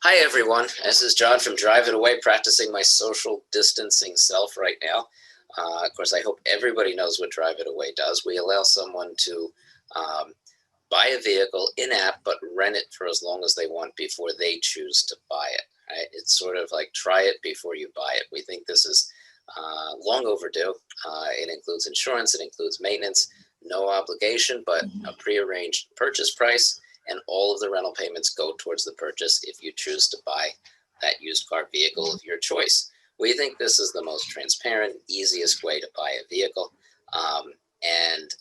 Hi, everyone. This is John from Drive It Away, practicing my social distancing self right now. Of course, I hope everybody knows what Drive It Away does. We allow someone to um, buy a vehicle in-app, but rent it for as long as they want before they choose to buy it. Right? It's sort of like try it before you buy it. We think this is long overdue. It includes insurance, it includes maintenance, no obligation, but a prearranged purchase price, and all of the rental payments go towards the purchase if you choose to buy that used car vehicle of your choice. We think this is the most transparent, easiest way to buy a vehicle, and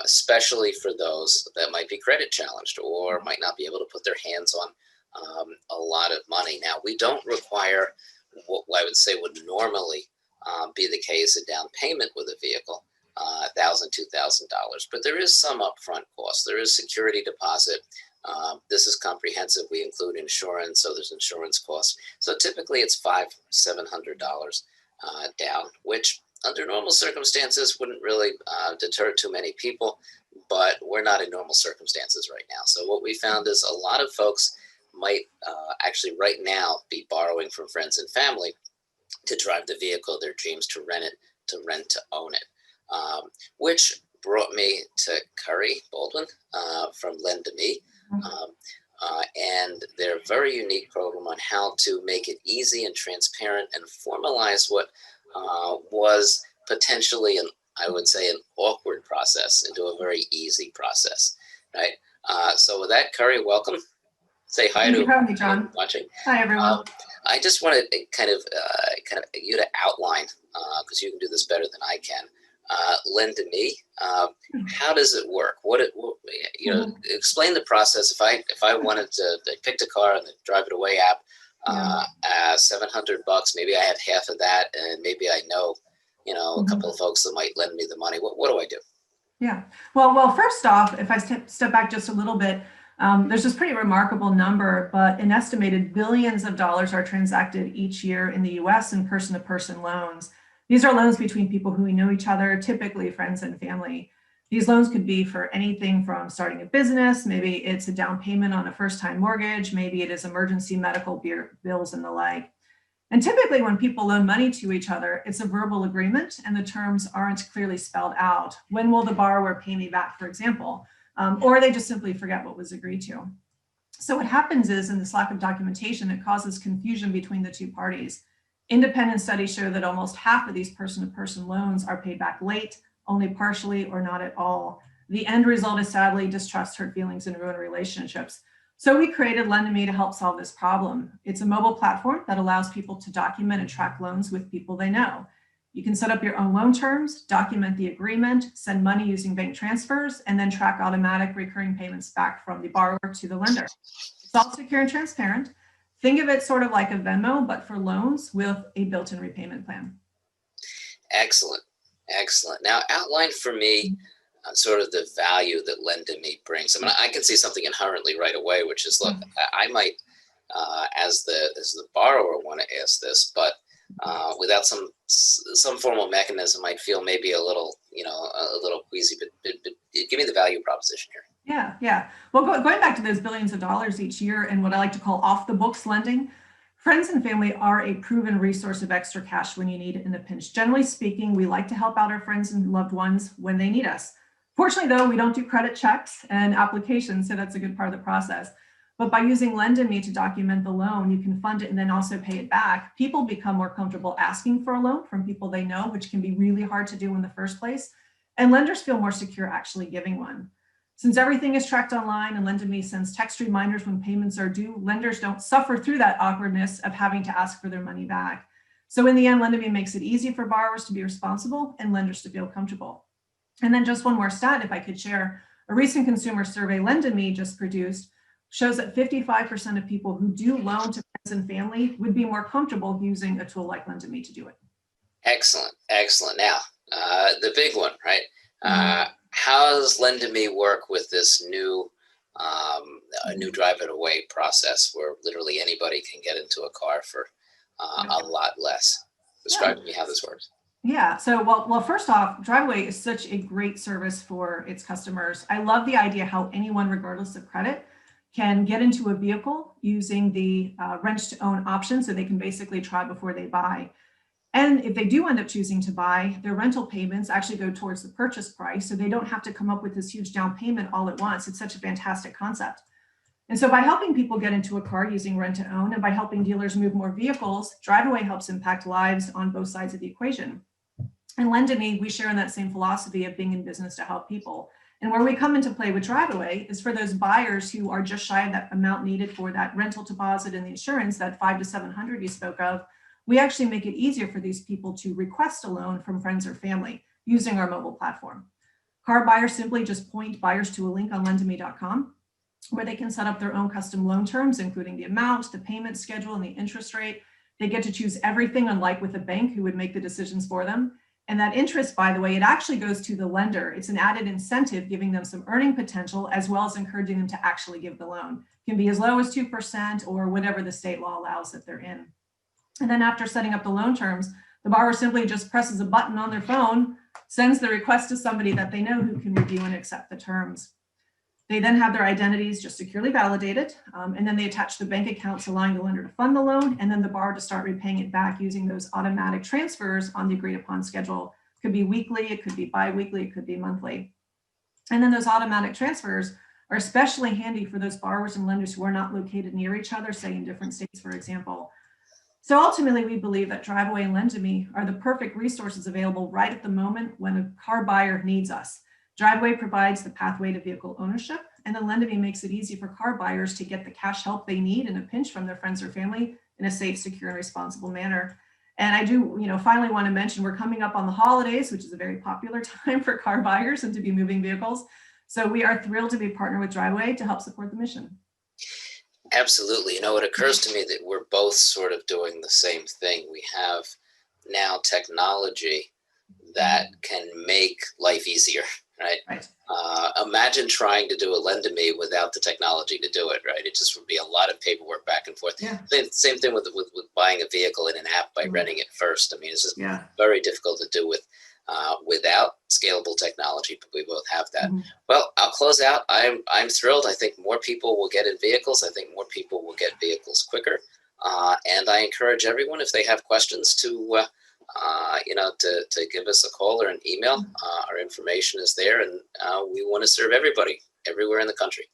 especially for those that might be credit challenged or might not be able to put their hands on a lot of money. Now, we don't require what I would say would normally be the case, a down payment with a vehicle. $1,000, $2,000, but there is some upfront cost. There is security deposit. This is comprehensive. We include insurance, so there's insurance costs. So typically it's $500, $700 down, which under normal circumstances wouldn't really deter too many people, but we're not in normal circumstances right now. So what we found is a lot of folks might actually right now be borrowing from friends and family to drive the vehicle of their dreams, to rent it, to rent to own it. Which brought me to Kerry Baldwin from LendAmi, and their very unique program on how to make it easy and transparent and formalize what was potentially I would say, an awkward process into a very easy process, right? So with that, Kerry, welcome. Say hi to everyone John. Watching. Hi, everyone. I just wanted kind of you to outline, because you can do this better than I can. LendAmi, how does it work? Explain the process. If I wanted to, I picked a car on the Drive It Away app, $700, maybe I have half of that, and maybe I know, a couple of folks that might lend me the money. What do I do? Yeah. Well, first off, if I step back just a little bit, there's this pretty remarkable number, but an estimated billions of dollars are transacted each year in the US in person-to-person loans. These are loans between people who know each other, typically friends and family. These loans could be for anything from starting a business, maybe it's a down payment on a first-time mortgage, maybe it is emergency medical bills and the like. And typically when people loan money to each other, it's a verbal agreement and the terms aren't clearly spelled out. When will the borrower pay me back, for example? Or they just simply forget what was agreed to. So what happens is, in this lack of documentation, it causes confusion between the two parties. Independent studies show that almost half of these person-to-person loans are paid back late, only partially or not at all. The end result is sadly distrust, hurt feelings, and ruined relationships. So we created LendAmi to help solve this problem. It's a mobile platform that allows people to document and track loans with people they know. You can set up your own loan terms, document the agreement, send money using bank transfers, and then track automatic recurring payments back from the borrower to the lender. It's all secure and transparent. Think of it sort of like a Venmo, but for loans with a built-in repayment plan. Excellent. Excellent. Now, outline for me sort of the value that LendAmi brings. I mean, I can see something inherently right away, which is, look, I might, as the borrower, want to ask this, but without some formal mechanism, I'd feel maybe a little queasy. But give me the value proposition here. Yeah. Well, going back to those billions of dollars each year and what I like to call off-the-books lending, friends and family are a proven resource of extra cash when you need it in a pinch. Generally speaking, we like to help out our friends and loved ones when they need us. Fortunately, though, we don't do credit checks and applications, so that's a good part of the process. But by using LendAmi to document the loan, you can fund it and then also pay it back. People become more comfortable asking for a loan from people they know, which can be really hard to do in the first place. And lenders feel more secure actually giving one. Since everything is tracked online and LendAmi sends text reminders when payments are due, lenders don't suffer through that awkwardness of having to ask for their money back. So in the end, LendAmi makes it easy for borrowers to be responsible and lenders to feel comfortable. And then just one more stat, if I could share, a recent consumer survey LendAmi just produced shows that 55% of people who do loan to friends and family would be more comfortable using a tool like LendAmi to do it. Excellent. Now, the big one, right? How does LendAmi work with this new Drive It Away process where literally anybody can get into a car for a lot less? Describe to me how this works. Yeah, so well, first off, DriveItAway is such a great service for its customers. I love the idea how anyone, regardless of credit, can get into a vehicle using the rent to own option, so they can basically try before they buy. And if they do end up choosing to buy, their rental payments actually go towards the purchase price, so they don't have to come up with this huge down payment all at once. It's such a fantastic concept. And so by helping people get into a car using rent to own, and by helping dealers move more vehicles, DriveAway helps impact lives on both sides of the equation. And LendAmi, we share in that same philosophy of being in business to help people. And where we come into play with DriveAway is for those buyers who are just shy of that amount needed for that rental deposit and the insurance, that $500 to $700 you spoke of. We actually make it easier for these people to request a loan from friends or family using our mobile platform. Car buyers simply just point buyers to a link on LendAmi.com, where they can set up their own custom loan terms, including the amount, the payment schedule, and the interest rate. They get to choose everything, unlike with a bank who would make the decisions for them. And that interest, by the way, it actually goes to the lender. It's an added incentive, giving them some earning potential, as well as encouraging them to actually give the loan. It can be as low as 2% or whatever the state law allows that they're in. And then after setting up the loan terms, the borrower simply just presses a button on their phone, sends the request to somebody that they know who can review and accept the terms. They then have their identities just securely validated, and then they attach the bank accounts allowing the lender to fund the loan, and then the borrower to start repaying it back using those automatic transfers on the agreed upon schedule. It could be weekly, it could be bi-weekly, it could be monthly. And then those automatic transfers are especially handy for those borrowers and lenders who are not located near each other, say in different states, for example. So ultimately, we believe that DriveAway and LendAmi are the perfect resources available right at the moment when a car buyer needs us. DriveAway provides the pathway to vehicle ownership, and then LendAmi makes it easy for car buyers to get the cash help they need in a pinch from their friends or family in a safe, secure, and responsible manner. And I do, finally want to mention we're coming up on the holidays, which is a very popular time for car buyers and to be moving vehicles. So we are thrilled to be partnered with DriveAway to help support the mission. Absolutely. It occurs to me that we're both sort of doing the same thing. We have now technology that can make life easier. Right. Imagine trying to do a LendAmi without the technology to do it. Right. It just would be a lot of paperwork back and forth. Yeah. Same thing with buying a vehicle in an app by renting it first. I mean, it's just very difficult to do without scalable technology, but we both have that. Well, I'll close out. I'm thrilled. I think more people will get in vehicles. I think more people will get vehicles quicker. And I encourage everyone, if they have questions, to give us a call or an email. Our information is there, and we want to serve everybody everywhere in the country.